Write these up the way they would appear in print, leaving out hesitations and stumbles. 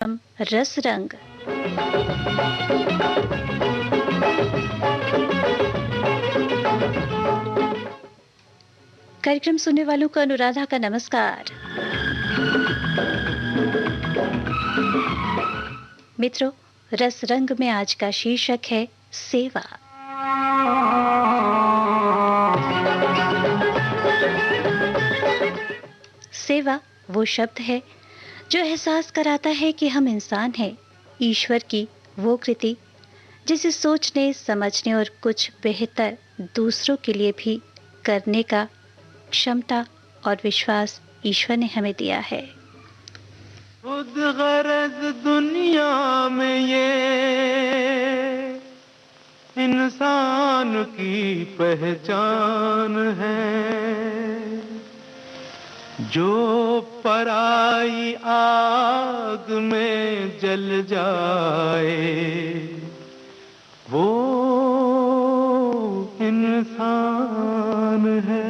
रस रंग। कार्यक्रम सुनने वालों को अनुराधा का नमस्कार। मित्रों, रस रंग में आज का शीर्षक है सेवा। सेवा वो शब्द है जो एहसास कराता है कि हम इंसान हैं, ईश्वर की वो कृति जिसे सोचने, समझने और कुछ बेहतर दूसरों के लिए भी करने का क्षमता और विश्वास ईश्वर ने हमें दिया है। खुद गरज दुनिया में ये इंसान की पहचान है, जो पराई आग में जल जाए वो इंसान है।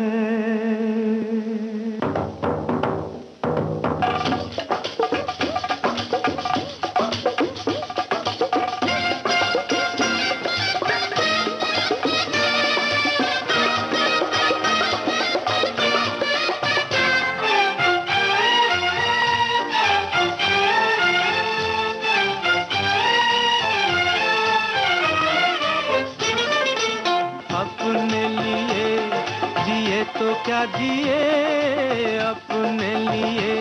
क्या जिए अपने लिए,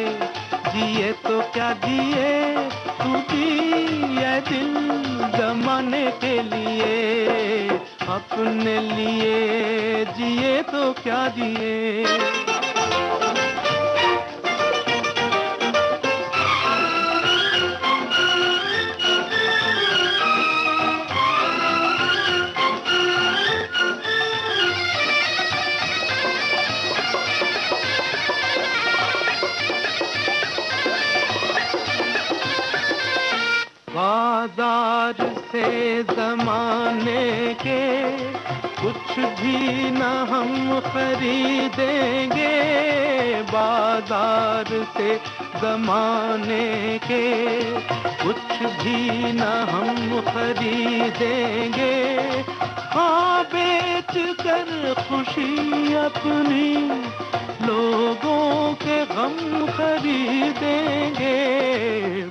जिए तो क्या जिए, तू जिए दिल जमाने के लिए। अपने लिए जिए तो क्या जिए। बाजार से जमाने के कुछ भी न हम खरीदेंगे, बाजार से जमाने के कुछ भी न हम खरीदेंगे। हाँ, बेच कर खुशी अपनी लोगों के गम खरीदेंगे।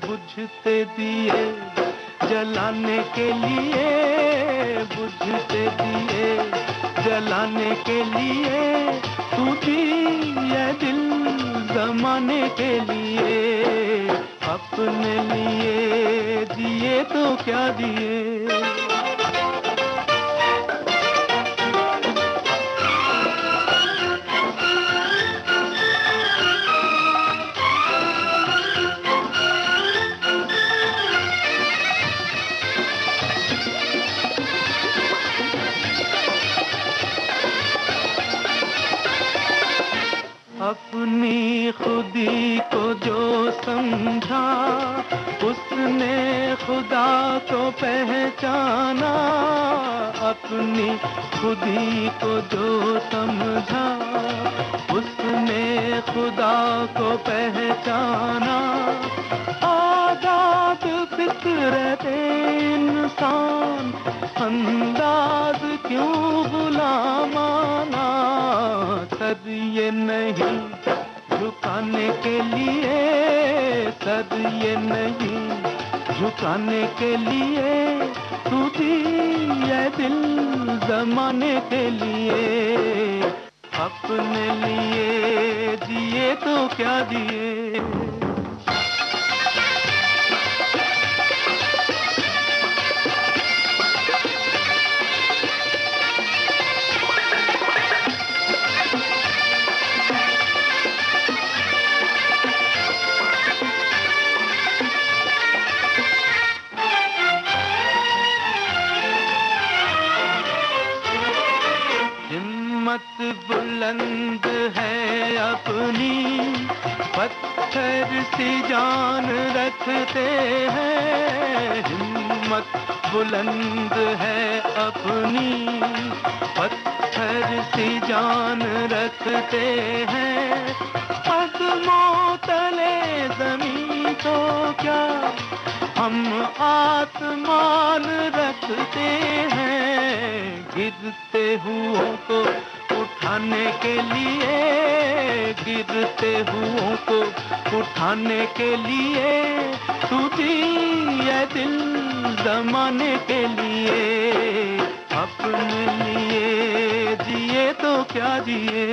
बुझते दिए जलाने के लिए, बुझते दिए जलाने के लिए, तू जिए दिल जमाने के लिए। अपने लिए जिए तो क्या जिए। अपनी खुदी को जो समझा, उसने खुदा को पहचाना। अपनी खुदी को जो समझा, उसने खुदा को पहचाना। आजाद फितरत इंसान, अंदाज क्यों गुलामाना। सर ये नहीं झुकाने के लिए, सर ये नहीं झुकाने के लिए, तू जिए दिल जमाने के लिए। अपने लिए जिए तो क्या जिए। हिम्मत बुलंद है अपनी, पत्थर सी जान रखते हैं। हिम्मत बुलंद है अपनी, पत्थर सी जान रखते हैं। कदमों तले जमीन तो क्या हम आसमान रखते हैं, गिरते हुओं को उठाने के लिए, गिरते हुओं को उठाने के लिए, तू जिए दिल जमाने के लिए, अपने लिए जिए तो क्या जिए।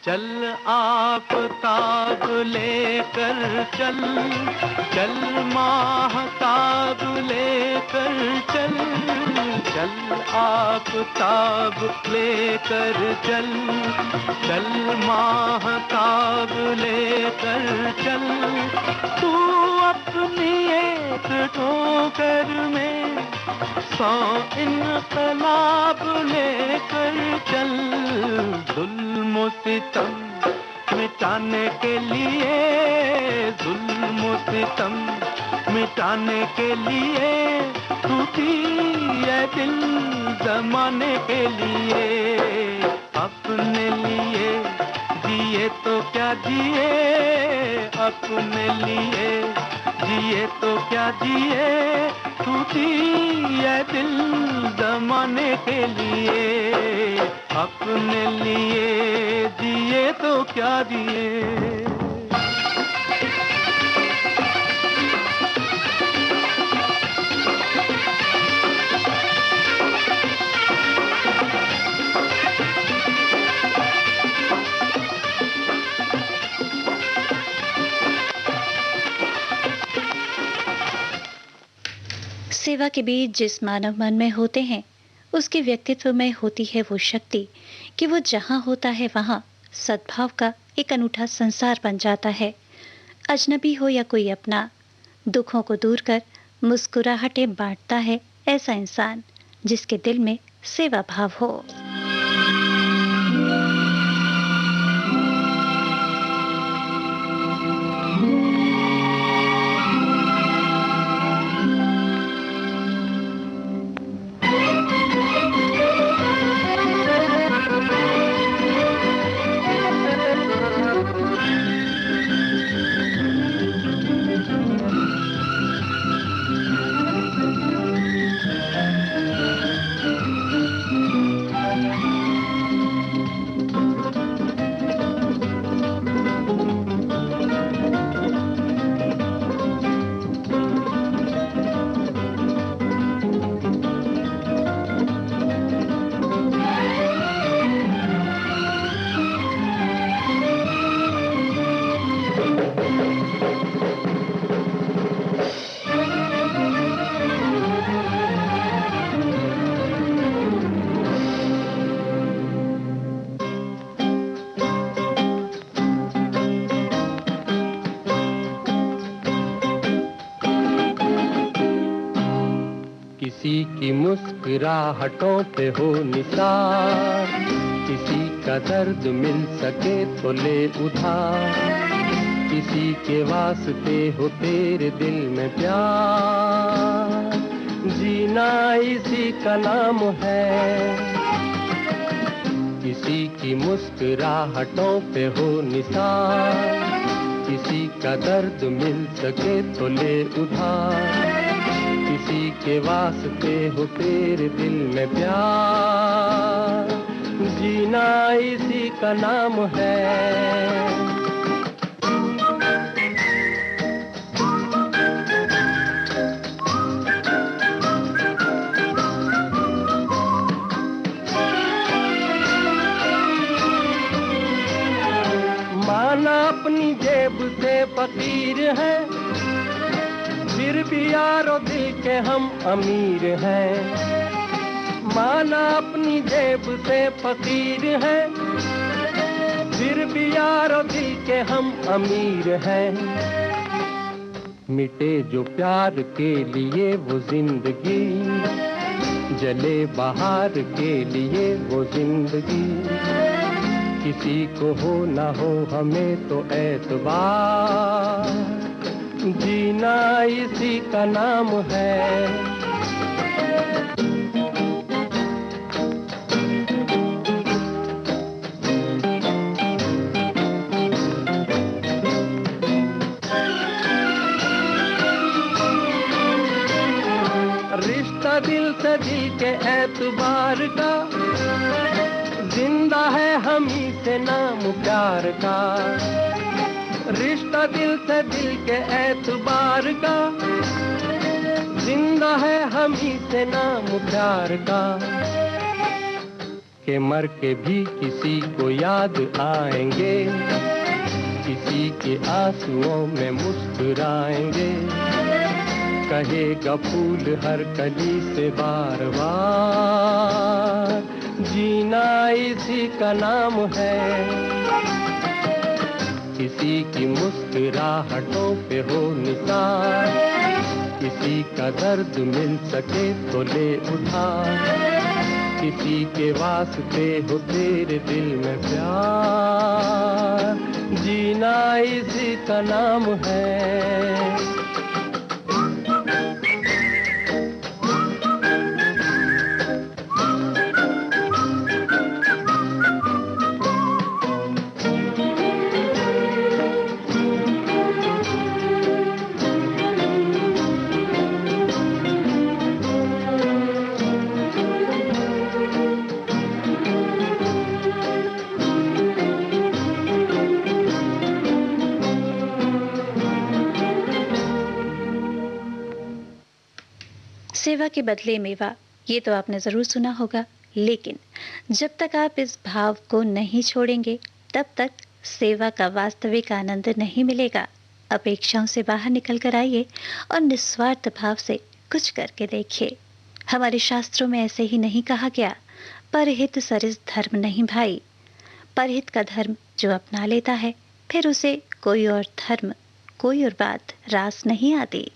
चल आफताब लेकर चल, चल माहताब लेकर चल, चल आफताब लेकर चल, चल माहताब लेकर चल, तू अपनी एक ठोकर में 100 इनकलाब लेकर चल, जुल्म सितम मिटाने के लिए, जुल्म सितम मिटाने के लिए, तू जिए दिल जमाने के लिए, अपने लिए जिए तो क्या जिए, अपने लिए जिए तो क्या जिए, तू जिए दिल जमाने के लिए, अपने लिए जिए तो क्या जिए। सेवा के बीच जिस मानव मन में होते हैं, उसके व्यक्तित्व में होती है वो शक्ति कि वो जहाँ होता है वहाँ सद्भाव का एक अनूठा संसार बन जाता है। अजनबी हो या कोई अपना, दुखों को दूर कर मुस्कुराहटें बांटता है ऐसा इंसान जिसके दिल में सेवा भाव हो। किसी की मुस्कुराहटों पे हो निसार, किसी का दर्द मिल सके तो ले उधार, किसी के वास्ते हो तेरे दिल में प्यार, जीना इसी का नाम है। किसी की मुस्कुराहटों पे हो निसार, किसी का दर्द मिल सके तो ले उधार, किसी के वास्ते हो तेरे दिल में प्यार, जीना इसी का नाम है। माना अपनी जेब से फकीर है, फिर भी यारो दिल के हम अमीर हैं। माना अपनी जेब से फकीर है, फिर भी यारो दिल के हम अमीर हैं। मिटे जो प्यार के लिए वो जिंदगी, जले बाहर के लिए वो जिंदगी। किसी को हो ना हो हमें तो एतबार, जीना इसी का नाम है। रिश्ता दिल से दिल के एतबार का, जिंदा है हम ही से नाम प्यार का। रिश्ता दिल से दिल के एतबार का, जिंदा है हम ही से नाम प्यार का। के मर के भी किसी को याद आएंगे, किसी के आंसुओं में मुस्कुराएंगे। कहेगा फूल हर कली से बार बार, जीना इसी का नाम है। किसी की मुस्कुराहटों पे हो निसार, किसी का दर्द मिल सके तो ले उठा। किसी के वास्ते हो तेरे दिल में प्यार, जीना इसी का नाम है। सेवा के बदले मेवा, ये तो आपने जरूर सुना होगा। लेकिन जब तक आप इस भाव को नहीं छोड़ेंगे तब तक सेवा का वास्तविक आनंद नहीं मिलेगा। अपेक्षाओं से बाहर निकल कर आइए और निस्वार्थ भाव से कुछ करके देखिए। हमारे शास्त्रों में ऐसे ही नहीं कहा गया, परहित सरिस धर्म नहीं भाई। परहित का धर्म जो अपना लेता है, फिर उसे कोई और धर्म, कोई और बात रास नहीं आती।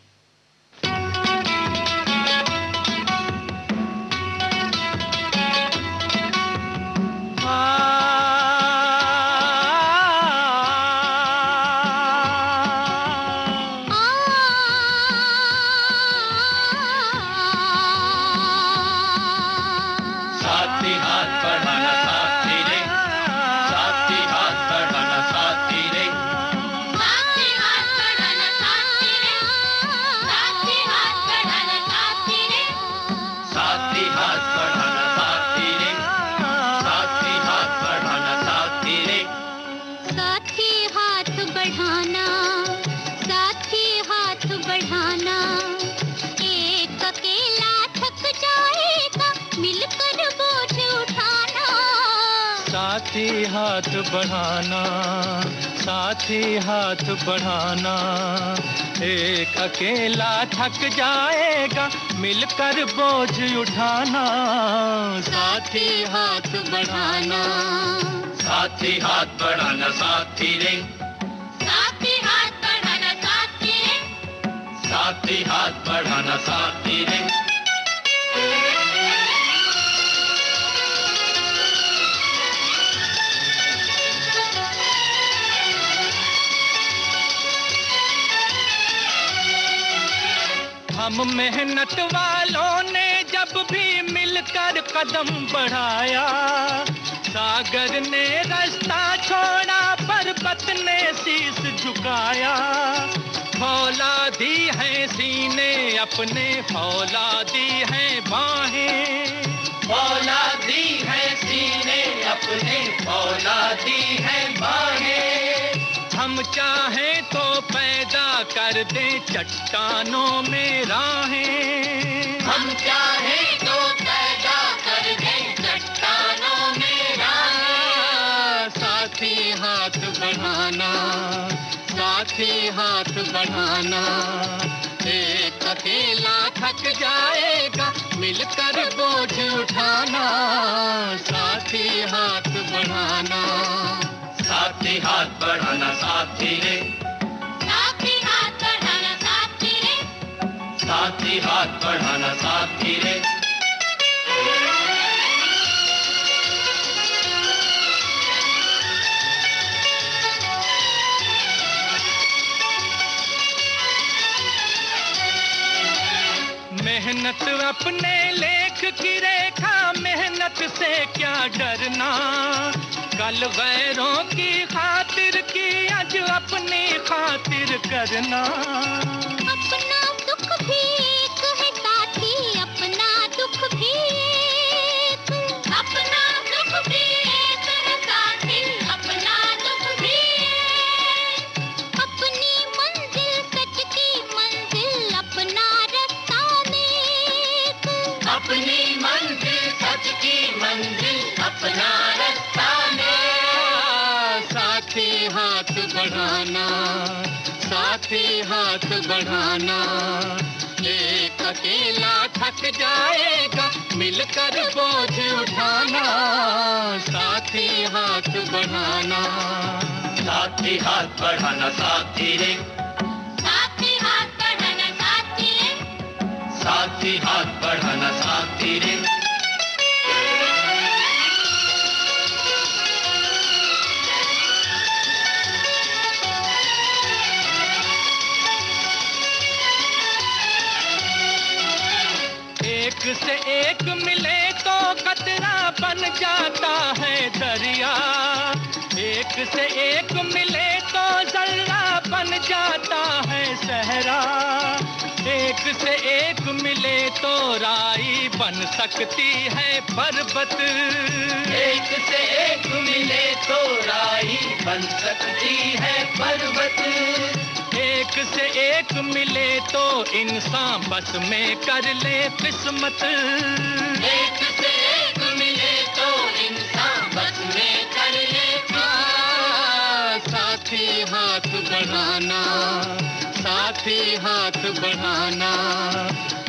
साथी हाथ बढ़ाना, साथी हाथ बढ़ाना। एक अकेला थक जाएगा, मिलकर बोझ उठाना। साथी हाथ बढ़ाना, साथी हाथ बढ़ाना साथी रे, साथी हाथ बढ़ाना साथी रे, साथी हाथ बढ़ाना साथी रे। हम मेहनत वालों ने जब भी मिलकर कदम बढ़ाया, सागर ने रास्ता छोड़ा, पर्वत ने शीश झुकाया। फौलादी है सीने अपने, फौलादी है बाहें, फौलादी है सीने अपने, फौलादी है बाहें। हम चाहें तो पैदा कर दें चट्टानों में राहें, हम चाहें तो पैदा कर दें चट्टानों में राहें। साथी हाथ बढ़ाना, साथी हाथ बढ़ाना। एक अकेला थक जाएगा, मिलकर बोझ उठाना। साथी हाथ बढ़ाना, साथी हाथ बढ़ाना साथी रे, साथी हाथ बढ़ाना साथी बढ़ाना साथी रे। मेहनत अपने लेख की रेखा, मेहनत से क्या डरना। कल गैरों की खातिर की, आज अपनी खातिर करना। अपना दुख भी एक है साथी, अपना दुख भी एक। अपना दुख भी एक है साथी, अपना दुख भी एक। अपनी मंजिल सच की मंजिल, अपना रास्ता नेक। अपनी मंजिल सच की मंजिल, अपना रास्ता नेक। साथी हाथ बढ़ाना, साथी हाथ बढ़ाना। एक अकेला थक जाएगा, मिलकर बोझ उठाना। साथी हाथ बढ़ाना, साथी हाथ बढ़ाना साथी रे। साथी हाथ बढ़ाना साथी रे। साथी हाथ बढ़ाना साथी रे। एक से एक मिले तो कतरा बन जाता है दरिया। एक से एक मिले तो जर्रा बन जाता है सहरा। एक से एक मिले तो राई बन सकती है पर्वत। एक से एक मिले तो राई बन सकती है पर्वत। एक से एक मिले तो इंसान बस में कर ले किस्मत। एक से एक मिले तो इंसान बस में कर ले किस्मत। साथी हाथ बढ़ाना, साथी हाथ बढ़ाना।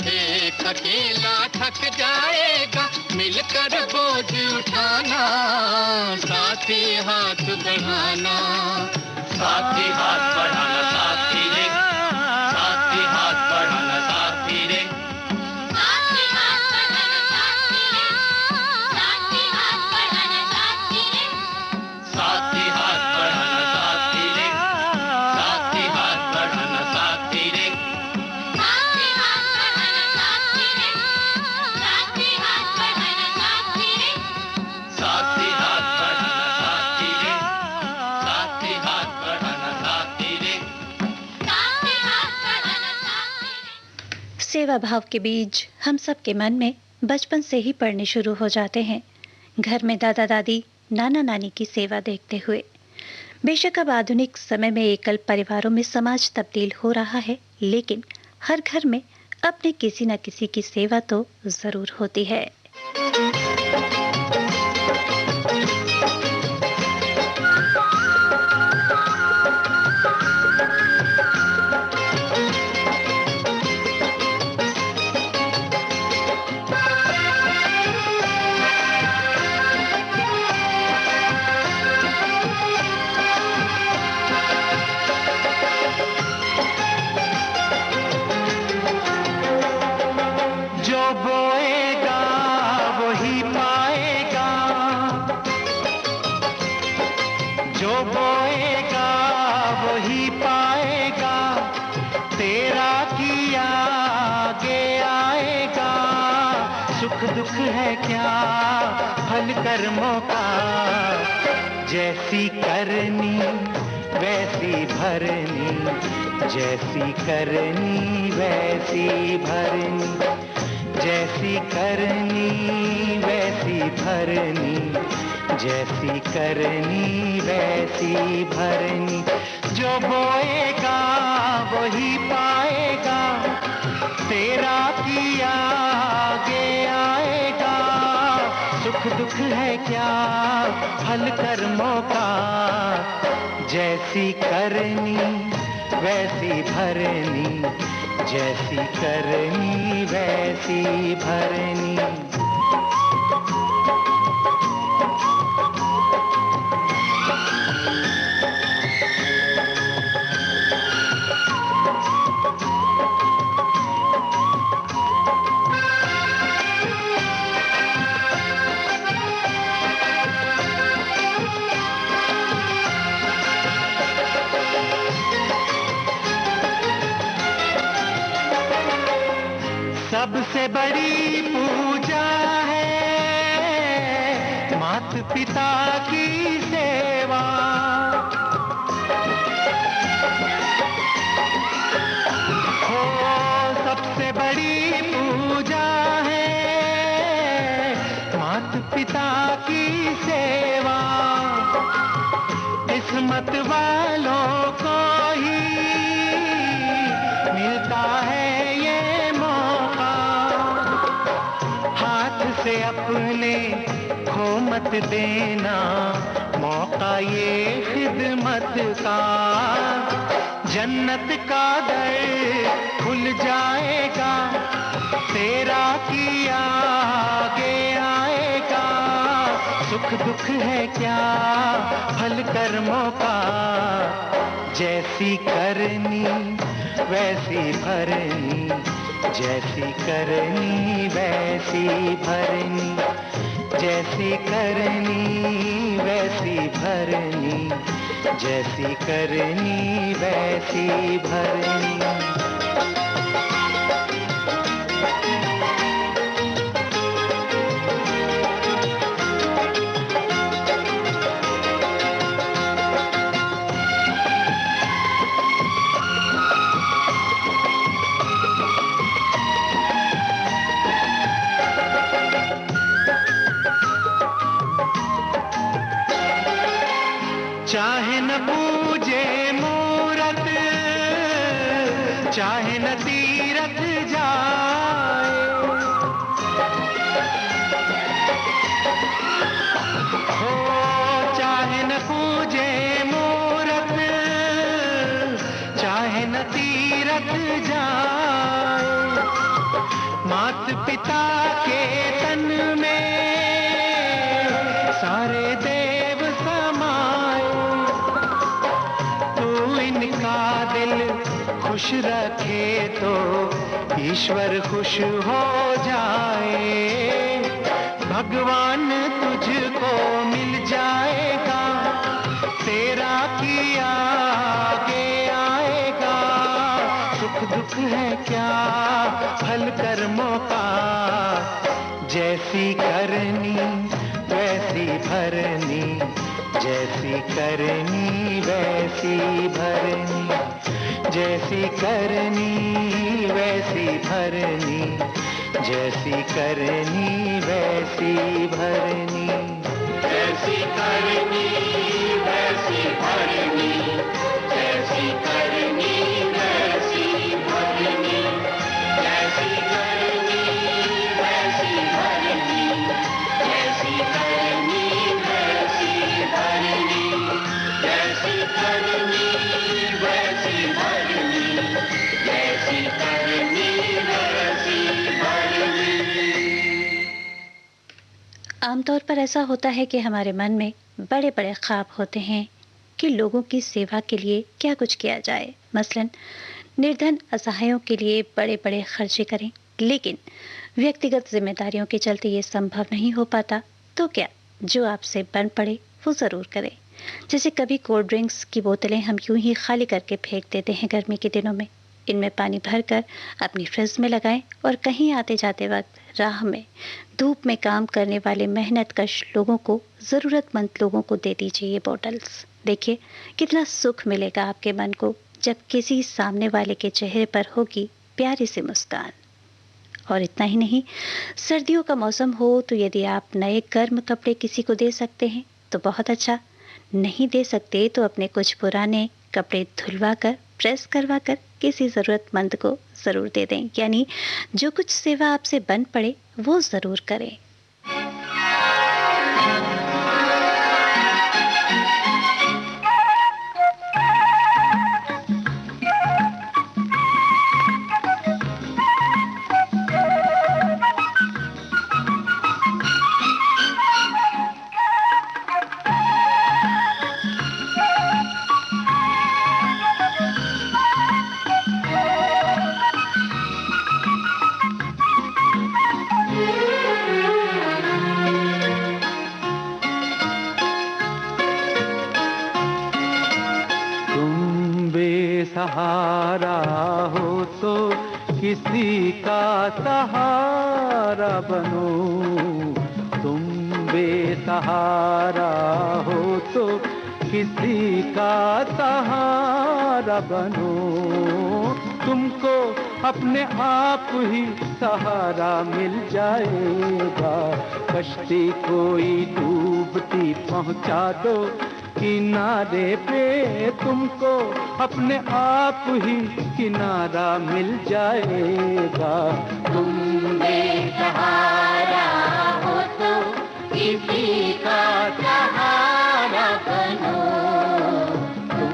एक अकेला थक जाएगा, मिलकर बोझ उठाना। साथी हाथ बढ़ाना, साथी हाथ बढ़ाना साथी रे। साथी हाथ बढ़ाना साथी रे। साथी हाथ बढ़ाना साथी रे। साथी हाथ बढ़ाना साथी रे। साथी हाथ बढ़ाना साथी रे। साथी हाथ बढ़ाना साथी रे। साथी हाथ बढ़ाना साथी रे। साथी हाथ बढ़ाना साथी रे। साथी हाथ बढ़ाना साथी रे। साथी हाथ बढ़ाना साथी रे। साथी हाथ बढ़ाना साथी रे। सेवा भाव के बीज हम सब के मन में बचपन से ही पड़ने शुरू हो जाते हैं, घर में दादा दादी नाना नानी की सेवा देखते हुए। बेशक अब आधुनिक समय में एकल परिवारों में समाज तब्दील हो रहा है, लेकिन हर घर में अपने किसी न किसी की सेवा तो जरूर होती है। जो बोएगा वही पाएगा, जो बोएगा वही पाएगा, तेरा किया आगे आएगा। सुख दुख है क्या फल कर्मों का, जैसी करनी वैसी भरनी, जैसी करनी वैसी भरनी, जैसी करनी वैसी भरनी, जैसी करनी वैसी भरनी। जो बोएगा वही पाएगा, तेरा किया आगे आएगा। सुख दुख है क्या फल कर्मों का, जैसी करनी वैसी भरनी, जैसी करनी वैसी भरनी। पिता की सेवा। हो सबसे बड़ी पूजा है मात पिता की सेवा। किस्मत वालों को ही मिलता है ये मौका। हाथ से अपने खो मत देना मौका ये खिदमत का। जन्नत का दर खुल जाएगा तेरा किया आगे आएगा। सुख दुख है क्या फल कर्मों का। जैसी करनी वैसी भरनी, जैसी करनी वैसी भरनी, जैसी करनी वैसी भरनी, जैसी करनी वैसी भरनी। चाहे न पूजे मूरत, चाहे न तीरथ जाए, हो चाहे न पूजे मूरत, चाहे न तीरथ जाए। मात पिता के तन में सारे देव समाए। तू इनका दिल खुश रखे तो ईश्वर खुश हो जाए। भगवान तुझको मिल जाएगा तेरा किया आगे आएगा। सुख दुख है क्या फल कर्मों का। जैसी करनी वैसी भरनी, जैसी करनी वैसी भरनी, जैसी करनी वैसी भरनी, जैसी करनी वैसी भरनी, जैसी करनी वैसी भरनी, जैसी करनी वैसी भरनी, जैसी करनी वैसी भरनी, जैसी करनी वैसी भरनी, जैसी करनी वैसी भरनी, जैसी करनी वैसी भरनी। आमतौर पर ऐसा होता है कि हमारे मन में बड़े बड़े ख्वाब होते हैं कि लोगों की सेवा के लिए क्या कुछ किया जाए। मसलन निर्धन असहायों के लिए बड़े बड़े खर्चे करें, लेकिन व्यक्तिगत जिम्मेदारियों के चलते ये संभव नहीं हो पाता। तो क्या जो आपसे बन पड़े वो ज़रूर करें। जैसे कभी कोल्ड ड्रिंक्स की बोतलें हम यूं ही खाली करके फेंक देते हैं गर्मी के दिनों में। इनमें पानी भरकर अपनी फ्रिज में लगाएं और कहीं आते जाते वक्त राह में धूप में काम करने वाले मेहनतकश लोगों को, ज़रूरतमंद लोगों को दे दीजिए ये बॉटल्स। देखिए कितना सुख मिलेगा आपके मन को जब किसी सामने वाले के चेहरे पर होगी प्यारी सी मुस्कान। और इतना ही नहीं, सर्दियों का मौसम हो तो यदि आप नए गर्म कपड़े किसी को दे सकते हैं तो बहुत अच्छा। नहीं दे सकते तो अपने कुछ पुराने कपड़े धुलवा कर, प्रेस करवा कर किसी ज़रूरतमंद को ज़रूर दे दें। यानी जो कुछ सेवा आपसे बन पड़े वो ज़रूर करें। सहारा हो तो किसी का सहारा बनो, तुम बेसहारा हो तो किसी का सहारा बनो। तुमको अपने आप ही सहारा मिल जाएगा। कश्ती कोई डूबती पहुंचा दो किनारे पे, तुमको अपने आप ही किनारा मिल जाएगा। तुम बेसहारा हो तो किसी का सहारा बनो। तुम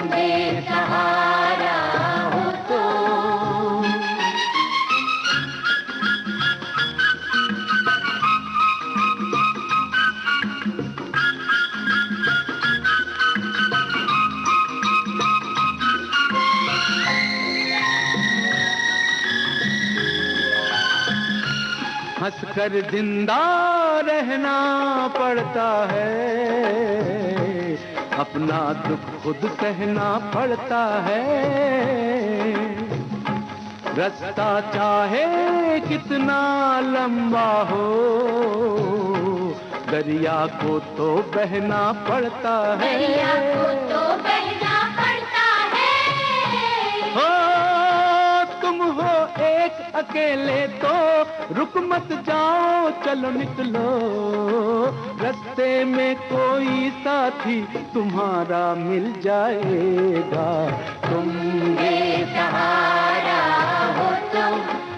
बेसहारा हो तो। हंसकर जिंदा रहना पड़ता है, अपना दुख खुद सहना पड़ता है। रास्ता चाहे कितना लंबा हो, दरिया को तो बहना पड़ता है। दरिया को तो बहना पड़ता है। हो तुम हो एक अकेले तो रुक मत जाओ, चलो निकलो। रास्ते में कोई साथी तुम्हारा मिल जाएगा। तुम बेसहारा हो तो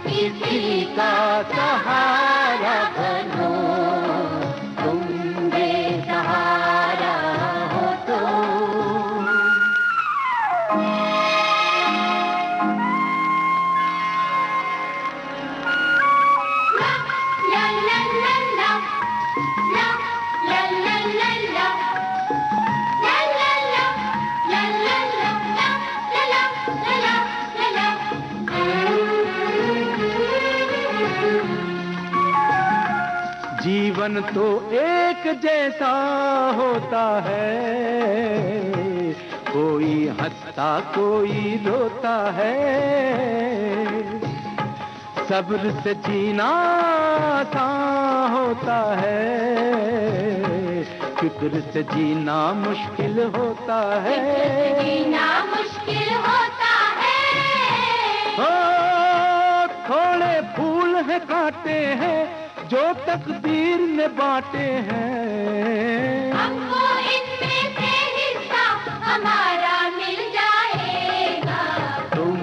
किसी का सहारा बनो। तुम बेसहारा हो तो। जीवन तो एक जैसा होता है, कोई हंसता कोई रोता है। सब्र से जीना आसान होता है, फिक्र से जीना मुश्किल होता है। जीना मुश्किल होता है। हो थोड़े फूल हैं काटे हैं जो तकदीर ने बांटे हैं। हमको इनमें से हिस्सा हमारा मिल जाएगा। तुम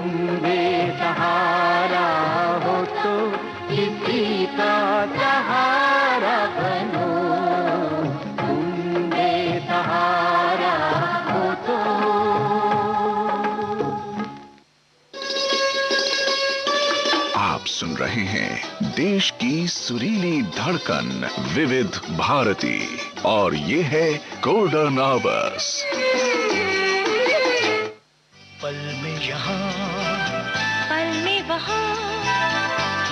बेसहारा हो तो किसी का सहारा बनो। तुम बेसहारा हो तो। आप सुन रहे हैं देश की सुरीली धड़कन विविध भारती, और ये है गोल्डन आवर्स। पल में यहाँ, पल में वहाँ,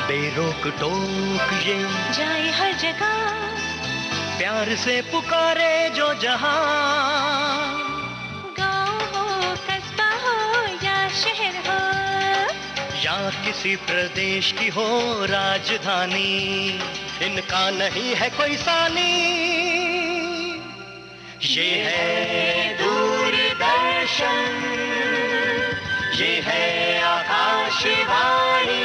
बेरोक टोक ये जाए हर जगह, प्यार से पुकारे जो जहाँ। गाँव हो कस्बा हो या शहर हो, या किसी प्रदेश की हो राजधानी, इनका नहीं है कोई सानी। ये है दूरदर्शन, ये है आकाशवाणी।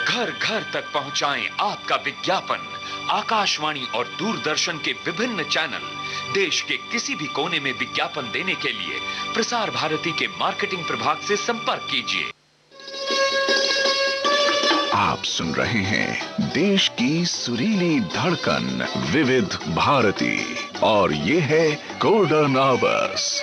घर घर तक पहुंचाएं आपका विज्ञापन। आकाशवाणी और दूरदर्शन के विभिन्न चैनल देश के किसी भी कोने में विज्ञापन देने के लिए प्रसार भारती के मार्केटिंग प्रभाग से संपर्क कीजिए। आप सुन रहे हैं देश की सुरीली धड़कन विविध भारती, और ये है गोल्डन आवर्स।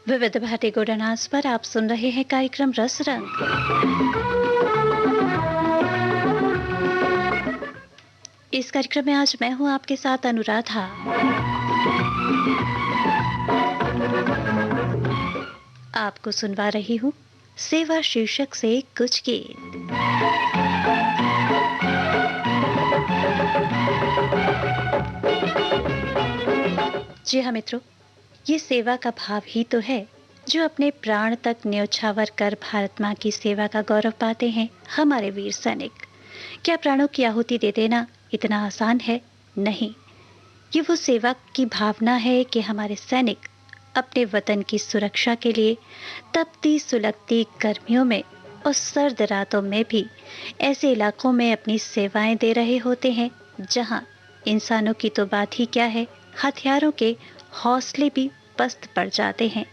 विविध भारती गोल्डन आवर्स पर आप सुन रहे हैं कार्यक्रम रस रंग। इस कार्यक्रम में आज मैं हूं आपके साथ अनुराधा। आपको सुनवा रही हूं सेवा शीर्षक से कुछ गीत। जी हाँ मित्रों, ये सेवा का भाव ही तो है जो अपने प्राण तक न्योछावर कर भारत माँ की सेवा का गौरव पाते हैं हमारे वीर सैनिक। क्या प्राणों की आहुति दे देना इतना आसान है? नहीं, ये वो सेवा की भावना है कि हमारे सैनिक अपने वतन की सुरक्षा के लिए तपती सुलगती गर्मियों में और सर्द रातों में भी ऐसे इलाकों में अपनी सेवाएं दे रहे होते हैं जहां इंसानों की तो बात ही क्या है, हथियारों के हौसले भी पस्त पड़ जाते हैं।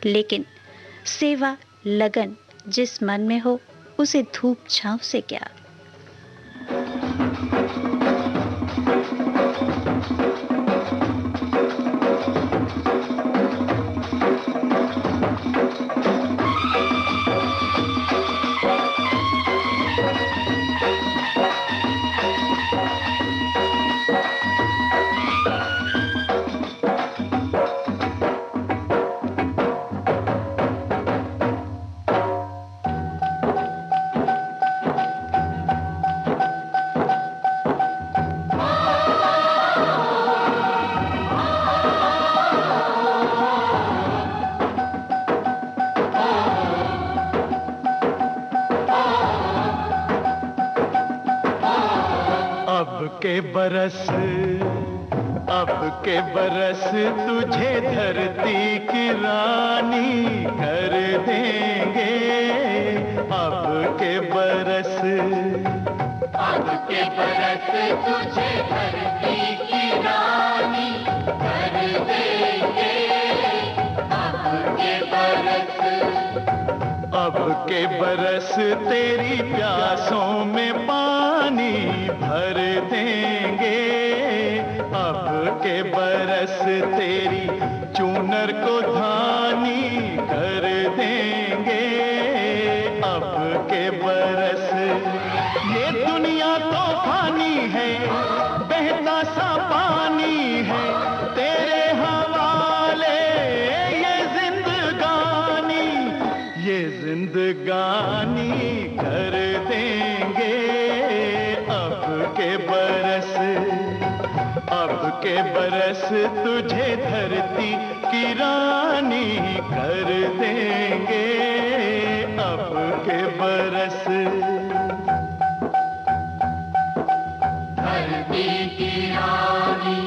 लेकिन सेवा लगन जिस मन में हो उसे धूप छांव से क्या। अब के बरस तुझे धरती की रानी कर देंगे। अब के बरस तुझे धरती की रानी कर देंगे। अब के बरस तेरी प्यासों में पानी भर देंगे। अब के बरस तेरी चूनर को धानी कर देंगे। अब के बरस ये दुनिया तो फानी है, बहता सा पानी है तेरे हवाले ये जिंदगानी कर देंगे। अब के बरस तुझे धरती की रानी कर देंगे। अब के बरस धरती की रानी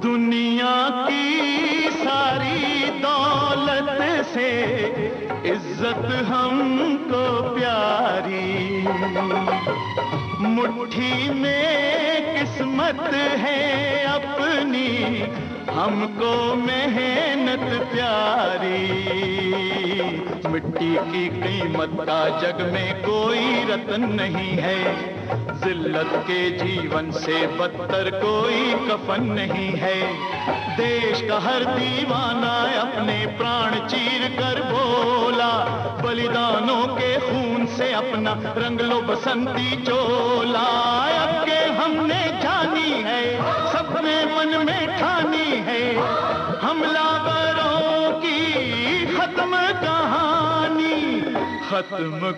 दुनिया की सारी दौलत से इज्जत हमको प्यारी। मुट्ठी में किस्मत है अपनी, हमको मेहनत प्यारी। मिट्टी की कीमत का जग में कोई रतन नहीं है, जिल्लत के जीवन से बदतर कोई कफन नहीं है। देश का हर दीवाना अपने प्राण चीर कर बोला, बलिदानों के खून से अपना रंग लो बसंती चोला। अब के हमने जानी है, सबने मन में ठानी है, हमलावरों की खत्म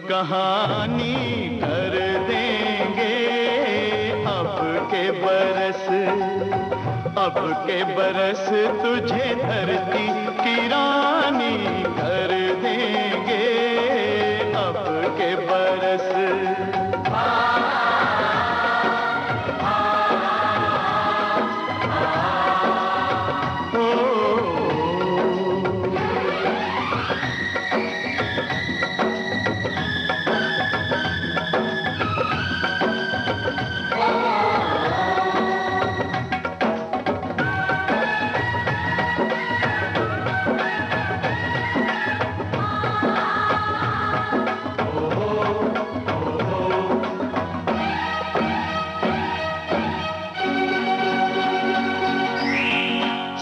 कहानी कर देंगे। अब के बरस तुझे धरती की रानी कर देंगे। अब के बरस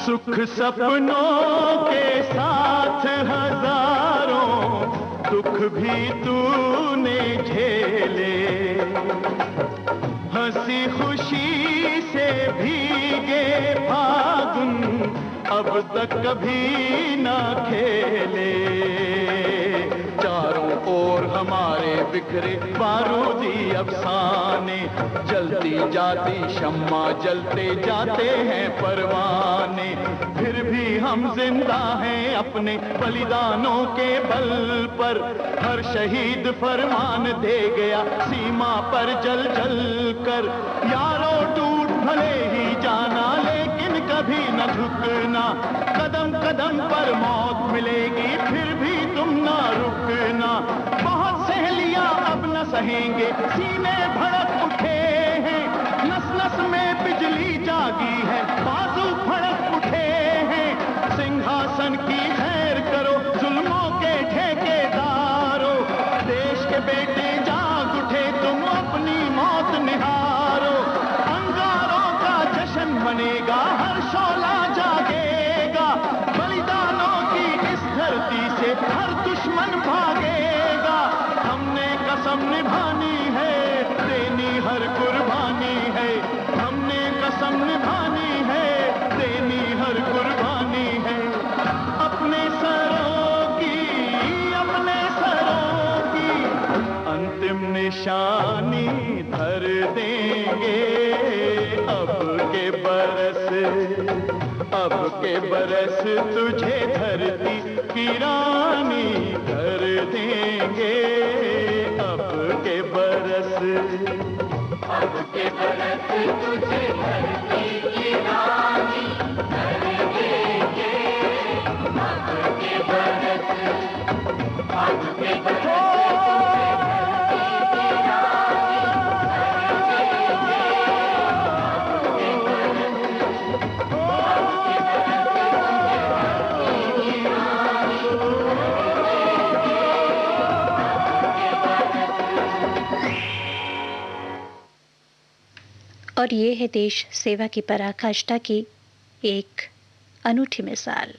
सुख सपनों के साथ हजारों दुख भी तूने झेले, हंसी खुशी से भीगे फागुन अब तक कभी ना खेले। चारों ओर हमारे बिखरे बारूदी अफसाने, जलती जाती शम्मा जलते जाते हैं परवाने। फिर भी हम जिंदा हैं अपने बलिदानों के बल पर। हर शहीद फरमान दे गया सीमा पर जल जल कर। यारों टूट भले ही जाना लेकिन कभी न झुकना। कदम कदम पर मौत मिलेगी फिर भी तुम ना रुकना। बहुत सहेलियां अब न सहेंगे सीने भड़क उठे हैं। नस नस में बिजली जागी है बाजू फड़क उठे हैं। सिंहासन की खैर करो जुल्मों के ठेकेदारों। देश के बेटे जाग उठे तुम अपनी मौत निहारो। अंगारों का जश्न मनेगा हर शोला जागेगा। बलिदानों की इस धरती से हर दुश्मन भागेगा। हमने कसम निभानी है देनी हर कुर्बानी है। हमने कसम निभानी है देनी हर कुर्बानी है। अपने सरों की अंतिम निशानी धर देंगे। अब के बरस तुझे धरती की रानी कर देंगे। अब के बरस तुझे धरती की रानी कर देंगे। अब के बरस और ये है देश सेवा की पराकाष्ठा की एक अनूठी मिसाल।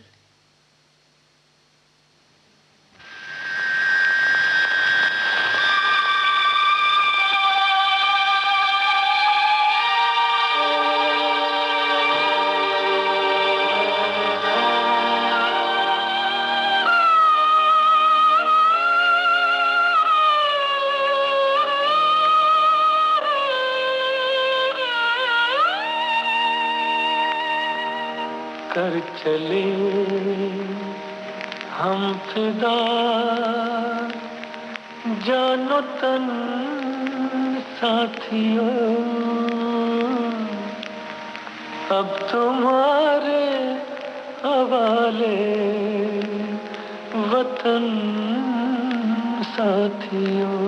कर चले हम फिदा जानो तन साथियों। अब तुम्हारे हवाले वतन साथियों।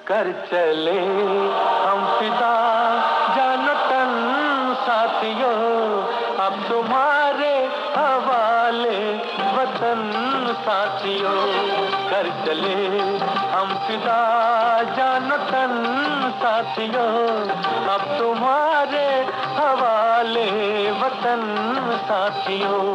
कर चले हम फिदा जानो तन साथियों। अब तुम्हारे हवाले वतन साथियों। कर चले हम फिदा जानो तन साथियों। अब तुम्हारे हवाले वतन साथियों।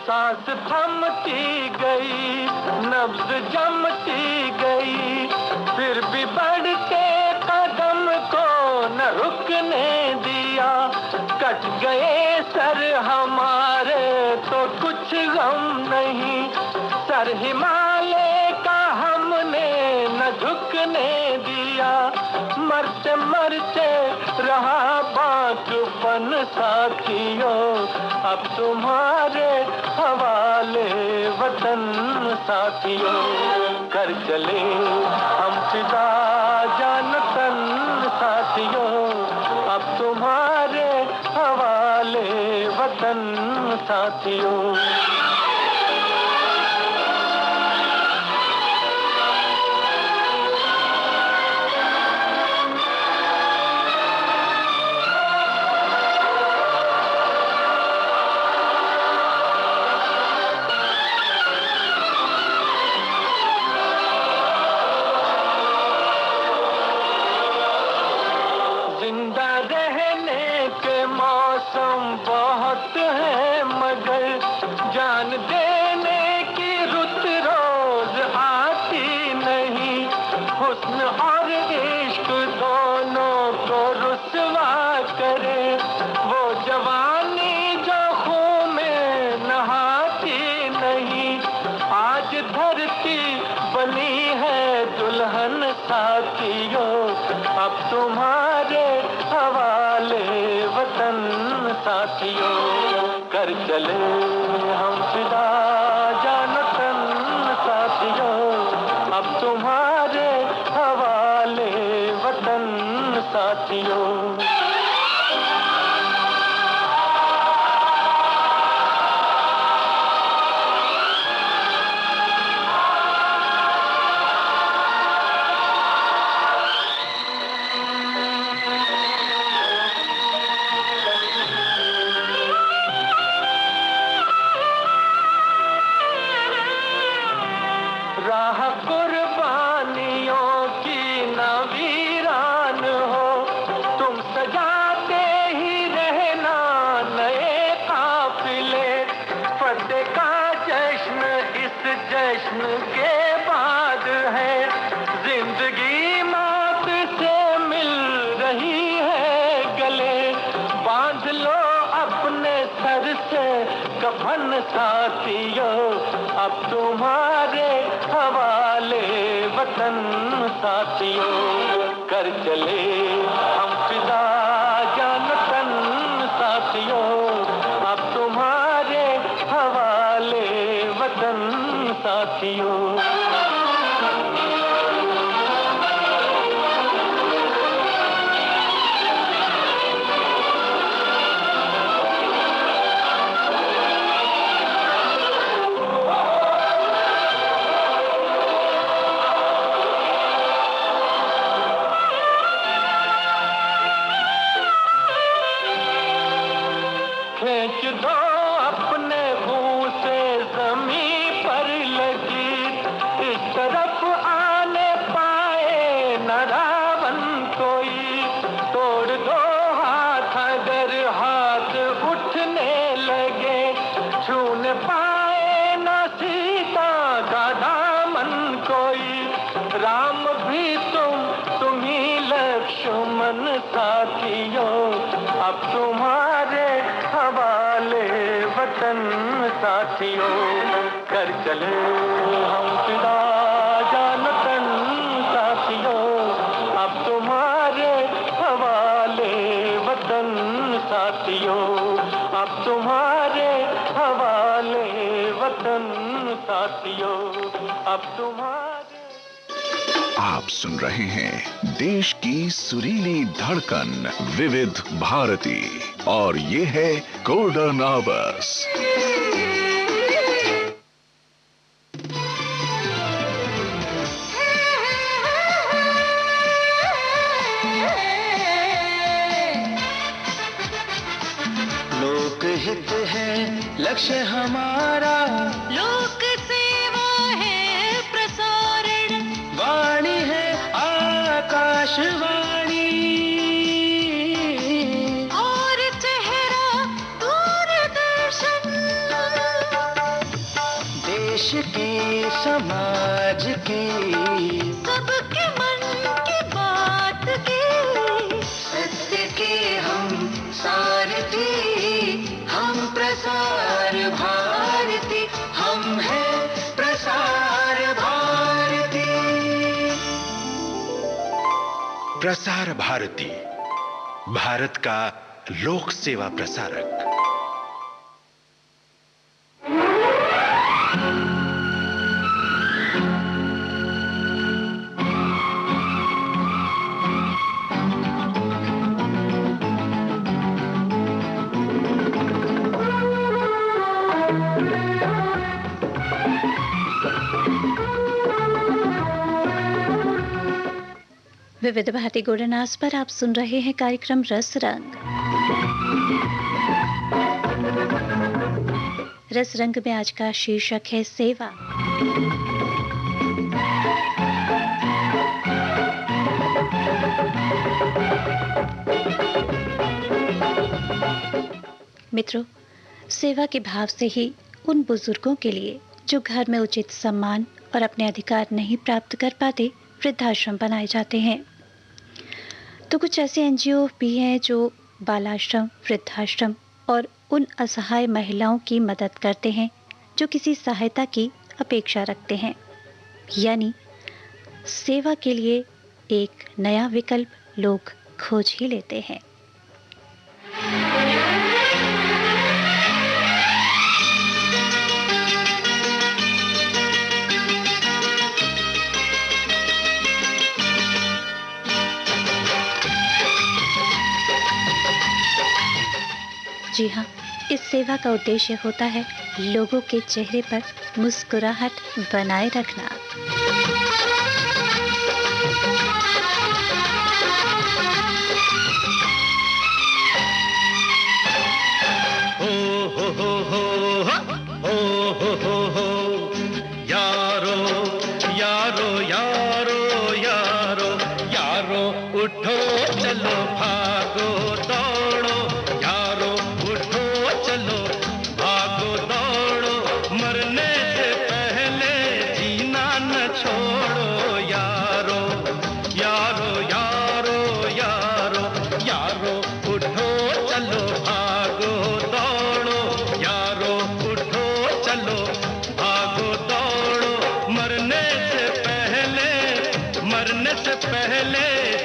सांस थमती गई नब्ज जमती गई। फिर भी बढ़ते कदम को न रुकने दिया। कट गए सर हमारे तो कुछ गम नहीं। सर हिमालय का हमने न झुकने दिया। मरते मरते रहा बाँचपन साथियों। अब तुम्हारे हवाले वतन साथियों। कर चले हम फिदा जान तन साथियों। अब तुम्हारे हवाले वतन साथियों। बहुत है मगर जान देने की रुत रोज आती नहीं। हुस्न और इश्क दोनों को रुसवा करे वो जवानी जो खून में नहाती नहीं। आज धरती बनी है दुल्हन साथियों, अब तुम्हारे हवाले वतन साथियों। कर चले हम फिदा जान तन साथियों, अब तुम्हारे हवाले वतन साथियों। राह कुर्बानियों की न वीरान हो, तुम सजाते ही रहना नए काफिले। फतेह का जश्न इस जश्न के बाद है, जिंदगी मौत से मिल रही है गले। बांध लो अपने सर से कफन साथियों, अब तुम्हारे हवाले वतन साथियों। कर चले हम फिदा जान तन साथियों, अब तुम्हारे हवाले वतन साथियों। खींच दो अपने मुंह से जमीन पर लगी, इस तरफ आने पाए न रावण कोई। तोड़ दो हाथ अगर हाथ उठने लगे, छूने पाए न सीता का दामन कोई। राम भी तुम ही लक्ष्मण साथियों, अब तुम्हारे हवाले वतन साथियों। कर चले हम फिदा जान तन साथियों, अब तुम्हारे हवाले वतन साथियों। अब तुम्हारे हवाले वतन साथियों, अब तुम्हारे। आप सुन रहे हैं देश की सुरीली धड़कन विविध भारती और ये है गोल्डन आवर्स। लोकहित है लक्ष्य हमारा, लोक सेवा है प्रसारण, वाणी है आकाशवाणी और चेहरा दूरदर्शन। देश की समाज की सबके मन की बात की, सत्य के हम सारथी, हम प्रसार भारती, हम है प्रसार भारती। प्रसार भारती, भारत का लोक सेवा प्रसारक। विविध भारती गोल्डन आवर्स पर आप सुन रहे हैं कार्यक्रम रस रंग। रस रंग में आज का शीर्षक है सेवा। मित्रों, सेवा के भाव से ही उन बुजुर्गों के लिए जो घर में उचित सम्मान और अपने अधिकार नहीं प्राप्त कर पाते वृद्धाश्रम बनाए जाते हैं। तो कुछ ऐसे एनजीओ भी हैं जो बालाश्रम, वृद्धाश्रम और उन असहाय महिलाओं की मदद करते हैं जो किसी सहायता की अपेक्षा रखते हैं, यानी सेवा के लिए एक नया विकल्प लोग खोज ही लेते हैं। जी हाँ, इस सेवा का उद्देश्य होता है लोगों के चेहरे पर मुस्कुराहट बनाए रखना। यारो यारो यारो यारो यारो उठो चलो भागो दौड़ो, यारो उठो चलो भागो दौड़ो, मरने से पहले जीना न छोड़ो। यारो यारो यारो यारो यारो उठो चलो भागो दौड़ो, यारो उठो चलो भागो दौड़ो, मरने से पहले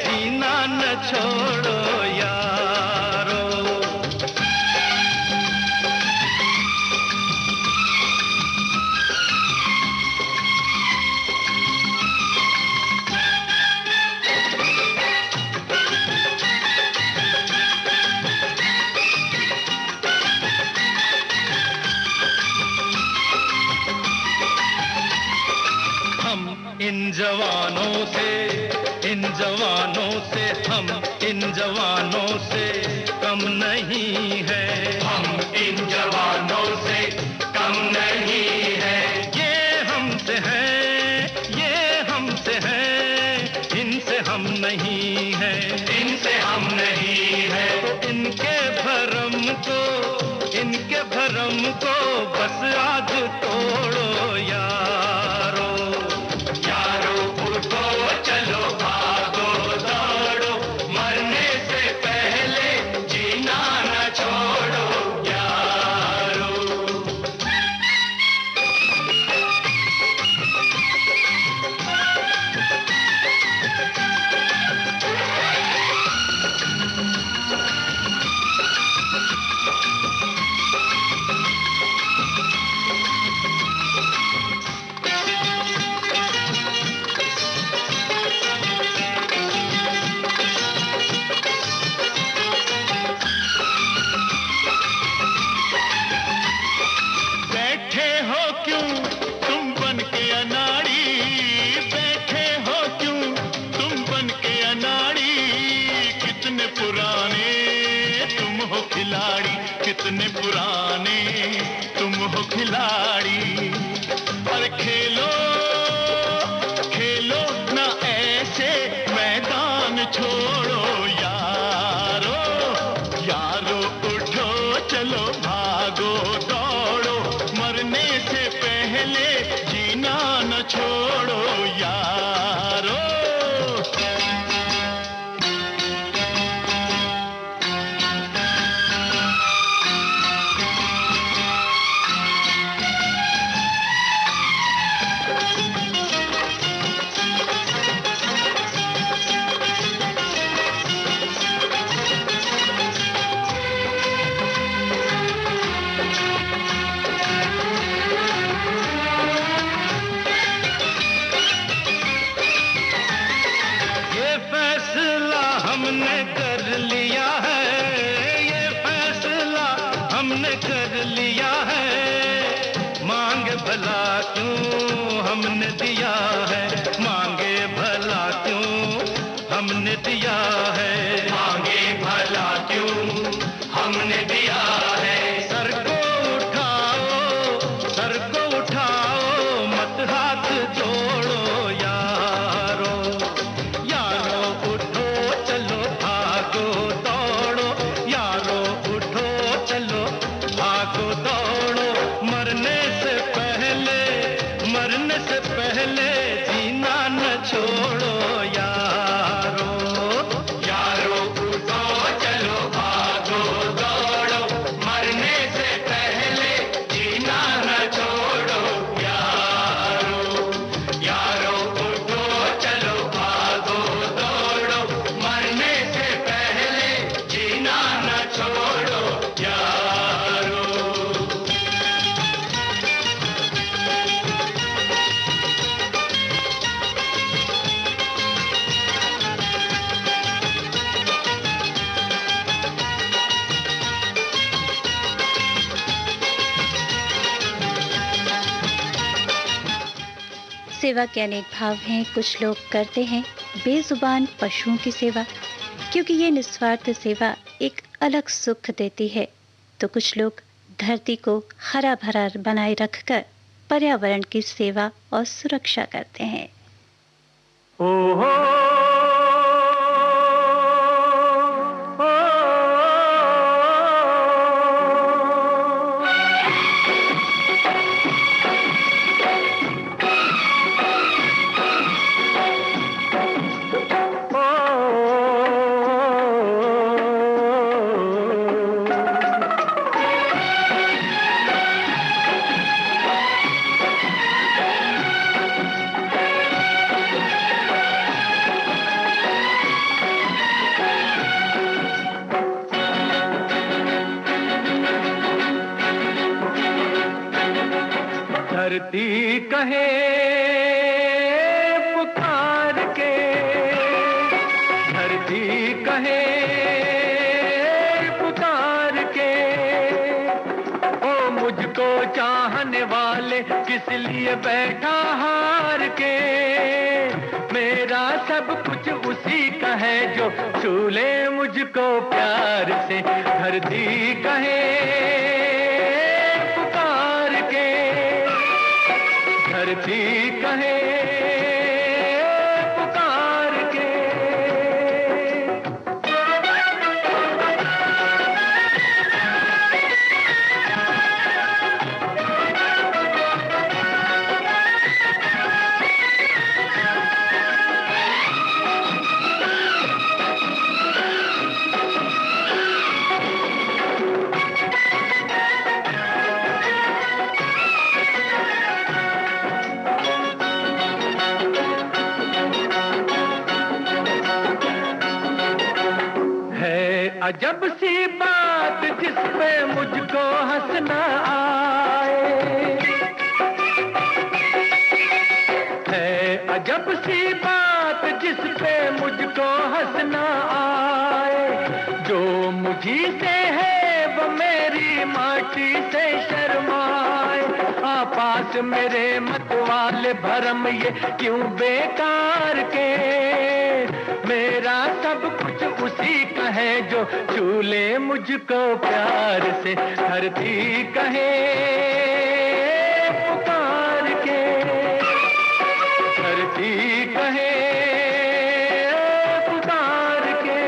जीना न छोड़ो। यारो इन जवानों से हम इन जवानों से कम नहीं है, हम इन जवानों से कम नहीं है। ये हमसे है, इनसे हम नहीं है, इनसे हम नहीं है। तो इनके भरम को बस आज तोड़ो। यारो यारो उठो चलो भागो दौड़ो, मरने से पहले जीना न छोड़ो। यारो कितने पुराने तुम हो खिलाड़ी, पर खेलो खेलो ना ऐसे मैदान छोड़ो। यारो यारो उठो चलो भागो दौड़ो, मरने से पहले जीना न छोड़ो। यारो हमने कर लिया है, ये फैसला हमने कर लिया है। मांगे भला क्यों हमने दिया है, मांगे भला क्यों हमने दिया है, मांगे भला क्यों हमने दिया है। सर को उठाओ मत हाथ जोड़ो। यारो यारो उठो चलो भागो दौड़ो, यारो उठो चलो भागो सेवा के अनेक भाव हैं। कुछ लोग करते हैं बेजुबान पशुओं की सेवा, क्योंकि ये निस्वार्थ सेवा एक अलग सुख देती है। तो कुछ लोग धरती को हरा भरा बनाए रखकर पर्यावरण की सेवा और सुरक्षा करते हैं। ओहो धरती कहे पुकार के, धरती कहे पुकार के, ओ मुझको चाहने वाले किस लिए बैठा हार के। मेरा सब कुछ उसी का है जो छू ले मुझको प्यार से। धरती कहे धरती कहे पुकार के। अजब सी बात जिस पे मुझको हंसना आए, है अजब सी बात जिस पे मुझको हंसना आए। जो मुझी से है वो मेरी माटी से शर्माए। पास मेरे मत वाले भरम ये क्यों बेकार के। मेरा सब कुछ उसी का है जो छू ले मुझको प्यार से। धरती कहे पुकार के, धरती कहे पुकार के।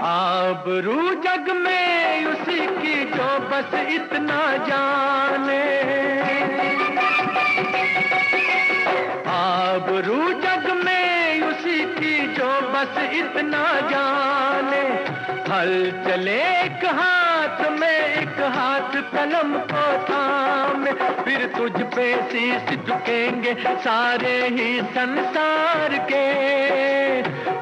आबरू जग में उसी की जो बस इतना जाने। आबरू जग में उसी की जो बस इतना जाने। हल चले एक हाथ में एक हाथ कलम को थामे। फिर तुझ पे शीश झुकेंगे सारे ही संसार के।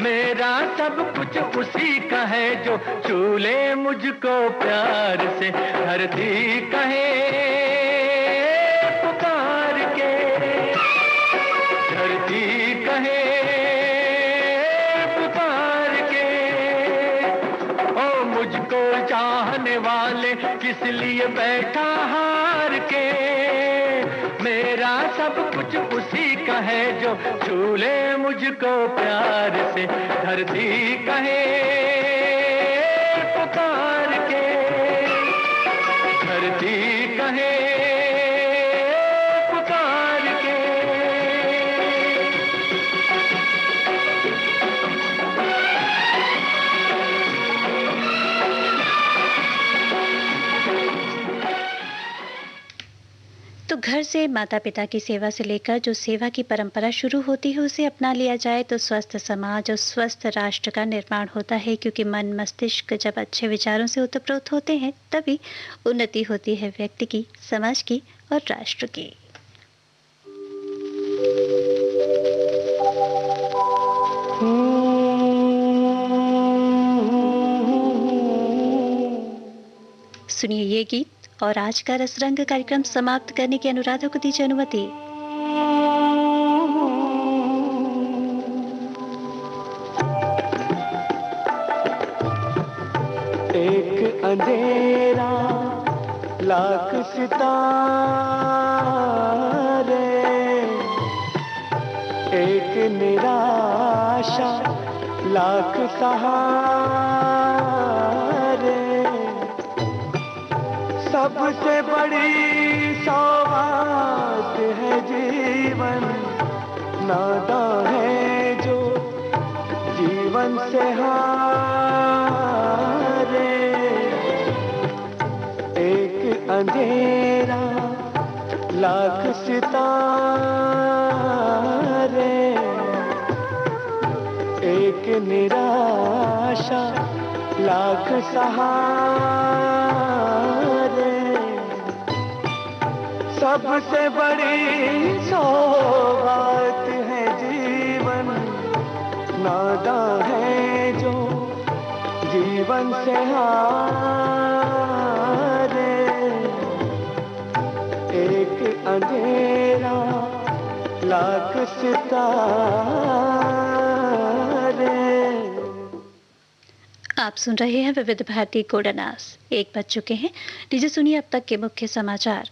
मेरा सब कुछ उसी का है जो छू ले मुझको प्यार से। धरती कहे पुकार के, धरती कहे पुकार के। ओ मुझको चाहने वाले किस लिए बैठा हार के। मेरा सब कुछ उसी का है जो छू ले मुझको प्यार से। धरती कहे पुकार के, धरती कहे पुकार के। तो घर से माता पिता की सेवा से लेकर जो सेवा की परंपरा शुरू होती है उसे अपना लिया जाए तो स्वस्थ समाज और स्वस्थ राष्ट्र का निर्माण होता है। क्योंकि मन मस्तिष्क जब अच्छे विचारों से ओतप्रोत होते हैं तभी उन्नति होती है व्यक्ति की, समाज की और राष्ट्र की। सुनिए ये गीत और आज का रसरंग कार्यक्रम समाप्त करने की अनुराधा को दीजिए अनुमति। एक अंधेरा लाख सितारे, एक निराशा लाख सहारे, सबसे बड़ी सौगात है जीवन, नादा है जो जीवन से हारे। एक अंधेरा लाख सितारे, एक निराशा लाख सहारे, सबसे बड़ी सौगात है जीवन, नादा है जो जीवन से हारे। एक अंधेरा लाख सितारे। आप सुन रहे हैं विविध भारती कोडानास। 1 बज चुके हैं। लीजिए सुनिए अब तक के मुख्य समाचार।